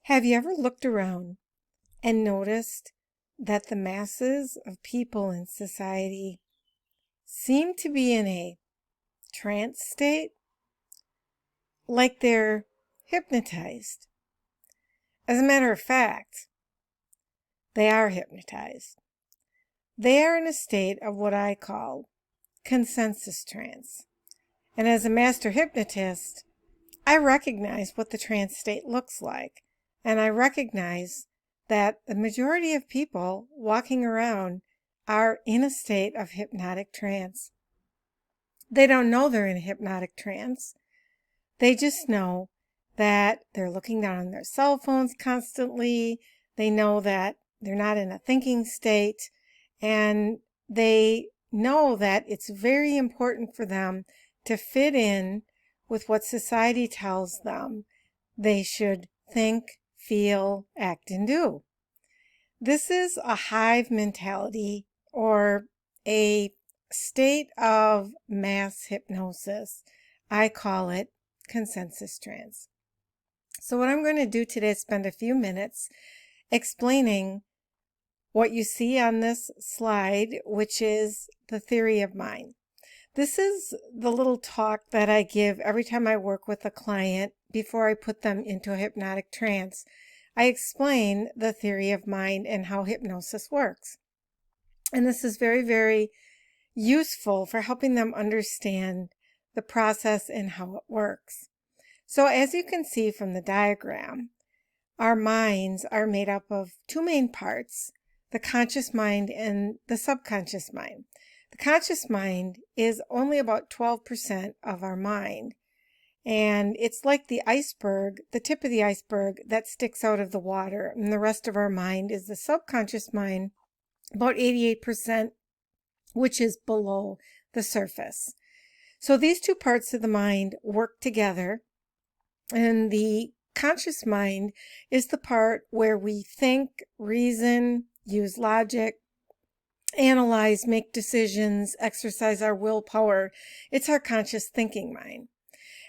Have you ever looked around and noticed that the masses of people in society seem to be in a trance state, like they're hypnotized? As a matter of fact, they are hypnotized. They are in a state of what I call consensus trance. And as a master hypnotist, I recognize what the trance state looks like. And I recognize that the majority of people walking around are in a state of hypnotic trance. They don't know they're in a hypnotic trance. They just know that they're looking down on their cell phones constantly. They know that they're not in a thinking state. And they know that it's very important for them to fit in with what society tells them they should think, feel, act, and do. This is a hive mentality, or a state of mass hypnosis. I call it consensus trance. So what I'm going to do today is spend a few minutes explaining what you see on this slide, which is the theory of mind. This is the little talk that I give every time I work with a client before I put them into a hypnotic trance. I explain the theory of mind and how hypnosis works. And this is very, very useful for helping them understand the process and how it works. So as you can see from the diagram, our minds are made up of two main parts: the conscious mind and the subconscious mind. The conscious mind is only about 12% of our mind. And it's like the iceberg, the tip of the iceberg that sticks out of the water. And the rest of our mind is the subconscious mind, about 88%, which is below the surface. So these two parts of the mind work together. And the conscious mind is the part where we think, reason, use logic, analyze, make decisions, exercise our willpower. It's our conscious thinking mind.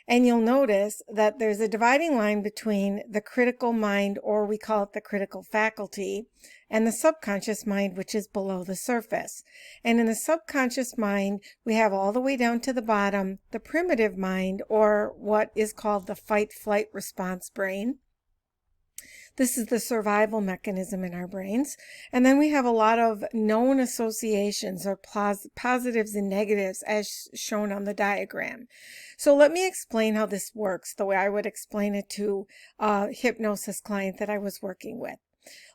And you'll notice that there's a dividing line between the critical mind, or we call it the critical faculty, and the subconscious mind, which is below the surface. And in the subconscious mind, we have all the way down to the bottom the primitive mind, or what is called the fight-flight response brain. This is the survival mechanism in our brains. And then we have a lot of known associations, or positives and negatives, as shown on the diagram. So let me explain how this works the way I would explain it to a hypnosis client that I was working with.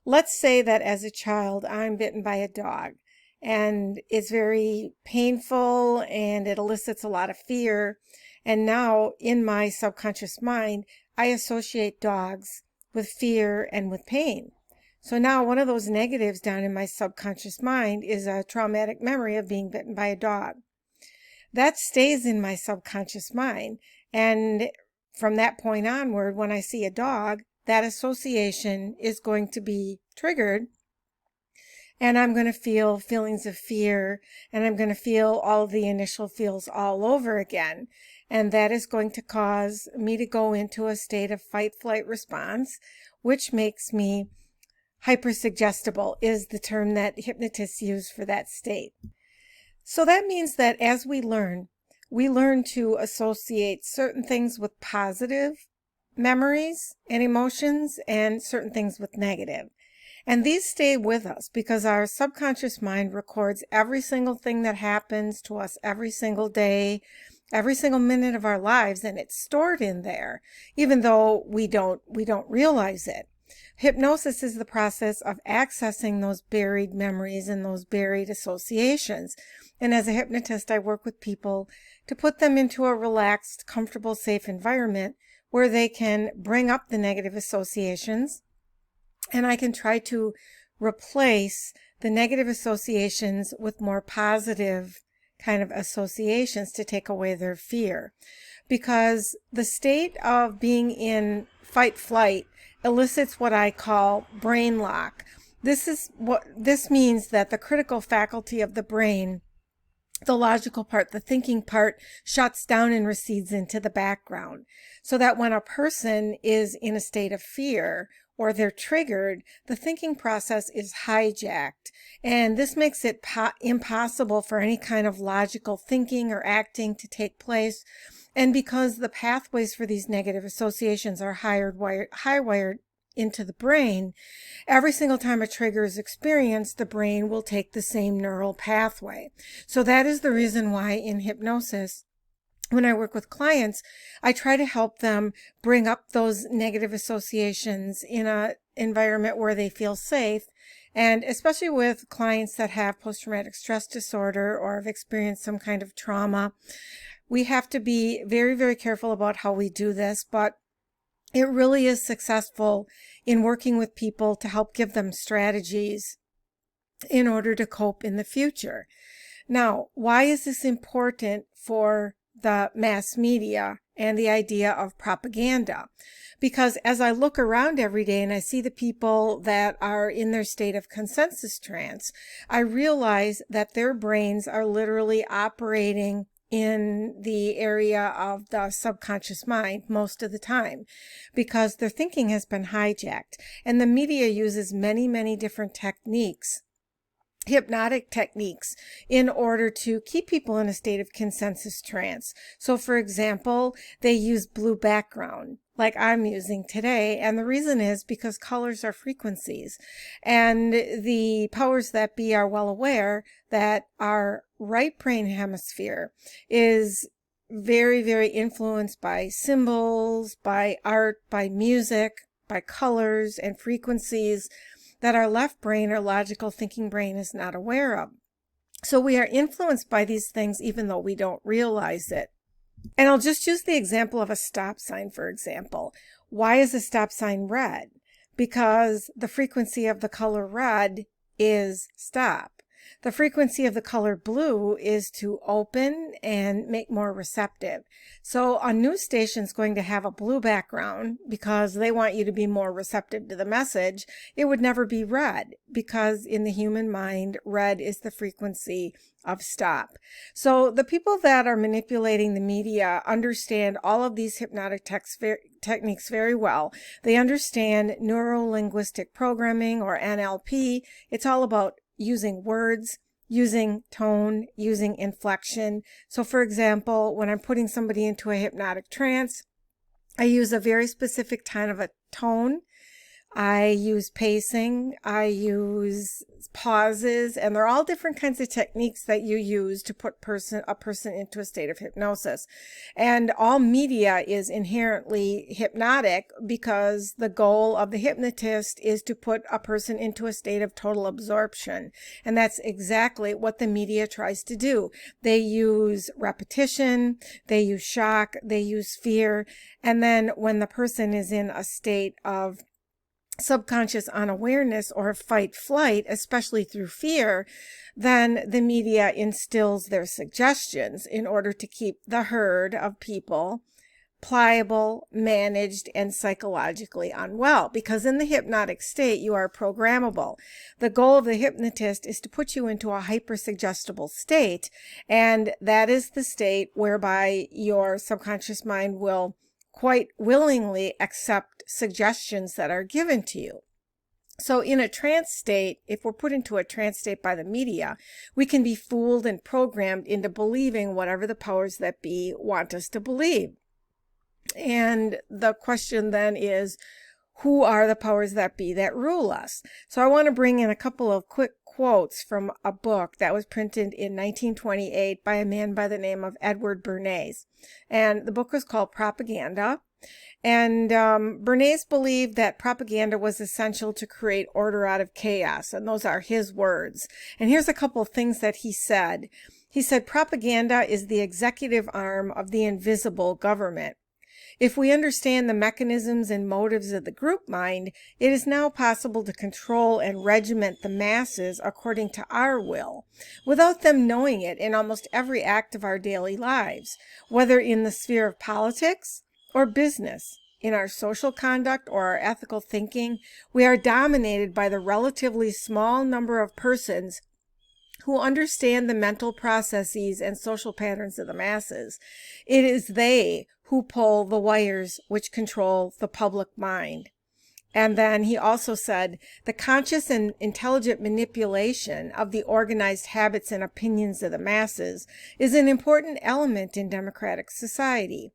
Let's say that as a child, I'm bitten by a dog, and it's very painful and it elicits a lot of fear. And now in my subconscious mind, I associate dogs with fear and with pain. So now one of those negatives down in my subconscious mind is a traumatic memory of being bitten by a dog. That stays in my subconscious mind. And from that point onward, when I see a dog, that association is going to be triggered. And I'm going to feel feelings of fear, and I'm going to feel all of the initial feels all over again. And that is going to cause me to go into a state of fight-flight response, which makes me hypersuggestible, is the term that hypnotists use for that state. So that means that as we learn to associate certain things with positive memories and emotions, and certain things with negative. And these stay with us because our subconscious mind records every single thing that happens to us every single day, every single minute of our lives, and it's stored in there, even though we don't realize it. Hypnosis is the process of accessing those buried memories and those buried associations. And as a hypnotist, I work with people to put them into a relaxed, comfortable, safe environment where they can bring up the negative associations, and I can try to replace the negative associations with more positive kind of associations to take away their fear. Because the state of being in fight-flight elicits what I call brain lock. This means that the critical faculty of the brain, the logical part, the thinking part, shuts down and recedes into the background. So that when a person is in a state of fear or they're triggered, the thinking process is hijacked. And this makes it impossible for any kind of logical thinking or acting to take place. And because the pathways for these negative associations are high-wired into the brain, every single time a trigger is experienced, the brain will take the same neural pathway. So that is the reason why in hypnosis, when I work with clients, I try to help them bring up those negative associations in an environment where they feel safe. And especially with clients that have post-traumatic stress disorder or have experienced some kind of trauma, we have to be very, very careful about how we do this, but it really is successful in working with people to help give them strategies in order to cope in the future. Now, why is this important for the mass media and the idea of propaganda? Because as I look around every day and I see the people that are in their state of consensus trance, I realize that their brains are literally operating in the area of the subconscious mind most of the time, because their thinking has been hijacked. And the media uses many, many different techniques, hypnotic techniques, in order to keep people in a state of consensus trance. So for example, they use blue background like I'm using today, and the reason is because colors are frequencies, and the powers that be are well aware that our right brain hemisphere is very, very influenced by symbols, by art, by music, by colors and frequencies that our left brain or logical thinking brain is not aware of. So we are influenced by these things even though we don't realize it. And I'll just use the example of a stop sign, for example. Why is a stop sign red? Because the frequency of the color red is stop. The frequency of the color blue is to open and make more receptive. So a news station is going to have a blue background because they want you to be more receptive to the message. It would never be red because in the human mind, red is the frequency of stop. So the people that are manipulating the media understand all of these hypnotic techniques very well. They understand neuro-linguistic programming, or NLP. It's all about using words, using tone, using inflection. So for example, when I'm putting somebody into a hypnotic trance, I use a very specific kind of a tone. I use pacing, I use pauses, and they're all different kinds of techniques that you use to put a person into a state of hypnosis. And all media is inherently hypnotic because the goal of the hypnotist is to put a person into a state of total absorption. And that's exactly what the media tries to do. They use repetition, they use shock, they use fear, and then when the person is in a state of subconscious unawareness or fight flight, especially through fear, then the media instills their suggestions in order to keep the herd of people pliable, managed, and psychologically unwell. Because in the hypnotic state, you are programmable. The goal of the hypnotist is to put you into a hypersuggestible state, and that is the state whereby your subconscious mind will quite willingly accept suggestions that are given to you. So in a trance state, if we're put into a trance state by the media, we can be fooled and programmed into believing whatever the powers that be want us to believe. And the question then is, who are the powers that be that rule us? So I want to bring in a couple of quick quotes from a book that was printed in 1928 by a man by the name of Edward Bernays. And the book was called Propaganda. And Bernays believed that propaganda was essential to create order out of chaos. And those are his words. And here's a couple of things that he said. He said, propaganda is the executive arm of the invisible government. If we understand the mechanisms and motives of the group mind, it is now possible to control and regiment the masses according to our will, without them knowing it in almost every act of our daily lives, whether in the sphere of politics or business. In our social conduct or our ethical thinking, we are dominated by the relatively small number of persons who understand the mental processes and social patterns of the masses. It is they who pull the wires which control the public mind. And then he also said, the conscious and intelligent manipulation of the organized habits and opinions of the masses is an important element in democratic society.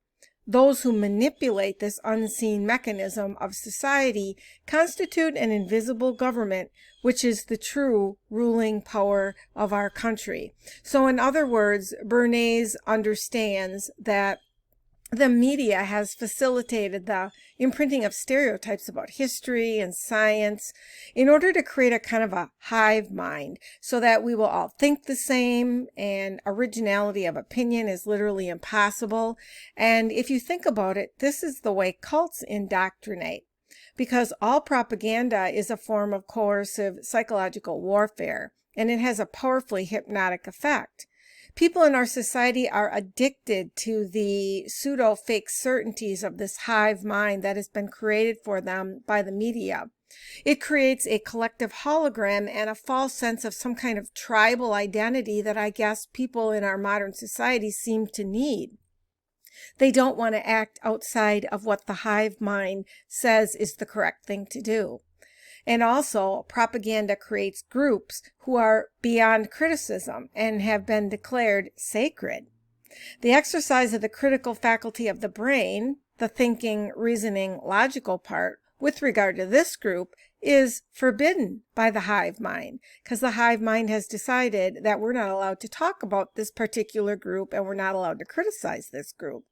Those who manipulate this unseen mechanism of society constitute an invisible government, which is the true ruling power of our country. So in other words, Bernays understands that the media has facilitated the imprinting of stereotypes about history and science in order to create a kind of a hive mind so that we will all think the same, and originality of opinion is literally impossible. And if you think about it, this is the way cults indoctrinate, because all propaganda is a form of coercive psychological warfare, and it has a powerfully hypnotic effect. People in our society are addicted to the pseudo-fake certainties of this hive mind that has been created for them by the media. It creates a collective hologram and a false sense of some kind of tribal identity that I guess people in our modern society seem to need. They don't want to act outside of what the hive mind says is the correct thing to do. And also, propaganda creates groups who are beyond criticism and have been declared sacred. The exercise of the critical faculty of the brain, the thinking, reasoning, logical part, with regard to this group, is forbidden by the hive mind, because the hive mind has decided that we're not allowed to talk about this particular group and we're not allowed to criticize this group.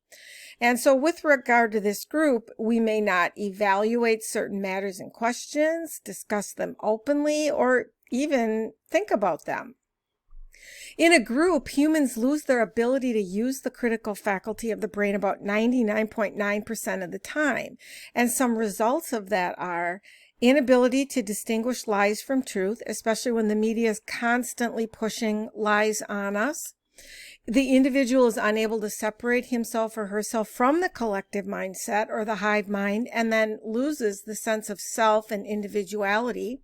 And so with regard to this group, we may not evaluate certain matters and questions, discuss them openly, or even think about them. In a group, humans lose their ability to use the critical faculty of the brain about 99.9% of the time. And some results of that are inability to distinguish lies from truth, especially when the media is constantly pushing lies on us. The individual is unable to separate himself or herself from the collective mindset or the hive mind, and then loses the sense of self and individuality.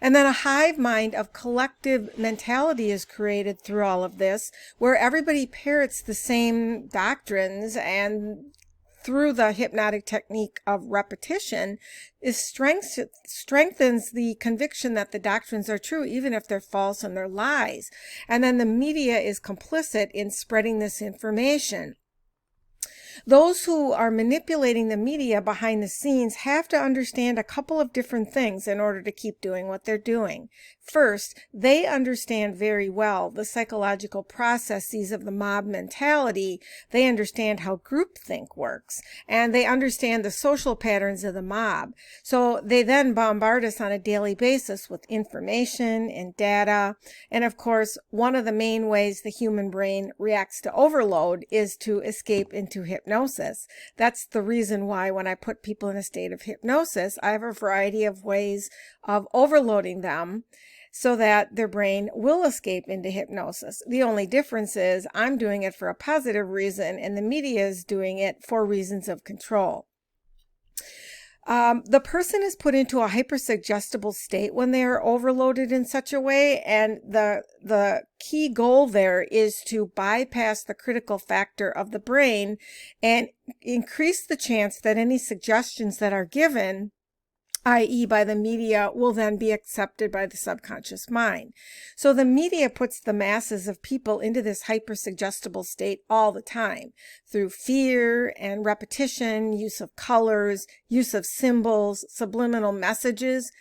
And then a hive mind of collective mentality is created through all of this, where everybody parrots the same doctrines, and through the hypnotic technique of repetition, strengthens the conviction that the doctrines are true, even if they're false and they're lies. And then the media is complicit in spreading this information. Those who are manipulating the media behind the scenes have to understand a couple of different things in order to keep doing what they're doing. First, they understand very well the psychological processes of the mob mentality. They understand how groupthink works, and they understand the social patterns of the mob. So they then bombard us on a daily basis with information and data. And of course, one of the main ways the human brain reacts to overload is to escape into hypnosis. That's the reason why when I put people in a state of hypnosis, I have a variety of ways of overloading them so that their brain will escape into hypnosis. The only difference is I'm doing it for a positive reason and the media is doing it for reasons of control. The person is put into a hypersuggestible state when they are overloaded in such a way, and the key goal there is to bypass the critical factor of the brain and increase the chance that any suggestions that are given, i.e. by the media, will then be accepted by the subconscious mind. So the media puts the masses of people into this hypersuggestible state all the time through fear and repetition, use of colors, use of symbols, subliminal messages,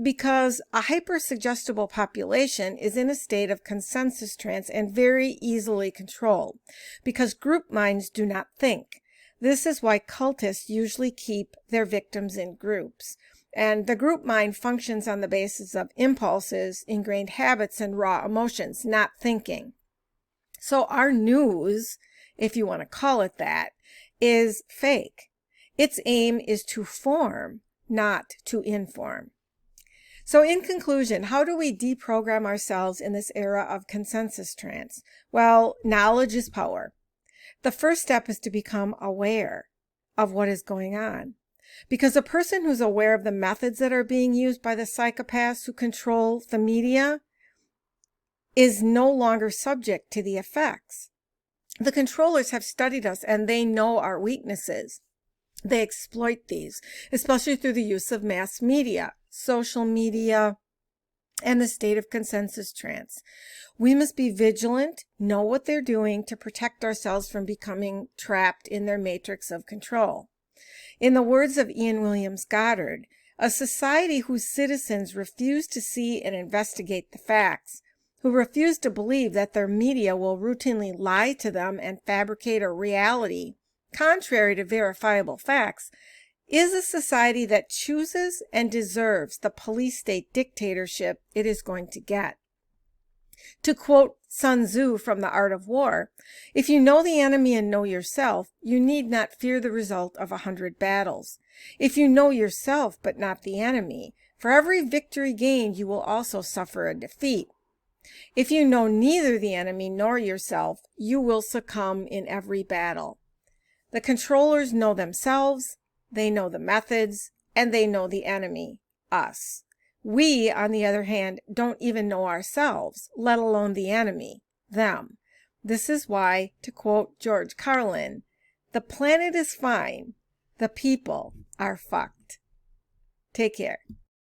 because a hypersuggestible population is in a state of consensus trance and very easily controlled, because group minds do not think. This is why cultists usually keep their victims in groups. And the group mind functions on the basis of impulses, ingrained habits, and raw emotions, not thinking. So our news, if you want to call it that, is fake. Its aim is to form, not to inform. So in conclusion, how do we deprogram ourselves in this era of consensus trance? Well, knowledge is power. The first step is to become aware of what is going on. Because a person who's aware of the methods that are being used by the psychopaths who control the media is no longer subject to the effects. The controllers have studied us and they know our weaknesses. They exploit these, especially through the use of mass media, social media, and the state of consensus trance. We must be vigilant, know what they're doing to protect ourselves from becoming trapped in their matrix of control. In the words of Ian Williams Goddard, a society whose citizens refuse to see and investigate the facts, who refuse to believe that their media will routinely lie to them and fabricate a reality contrary to verifiable facts, is a society that chooses and deserves the police state dictatorship it is going to get. To quote Sun Tzu from The Art of War, if you know the enemy and know yourself, you need not fear the result of 100 battles. If you know yourself but not the enemy, for every victory gained you will also suffer a defeat. If you know neither the enemy nor yourself, you will succumb in every battle. The controllers know themselves, they know the methods, and they know the enemy, us. We, on the other hand, don't even know ourselves, let alone the enemy, them. This is why, to quote George Carlin, the planet is fine, the people are fucked. Take care.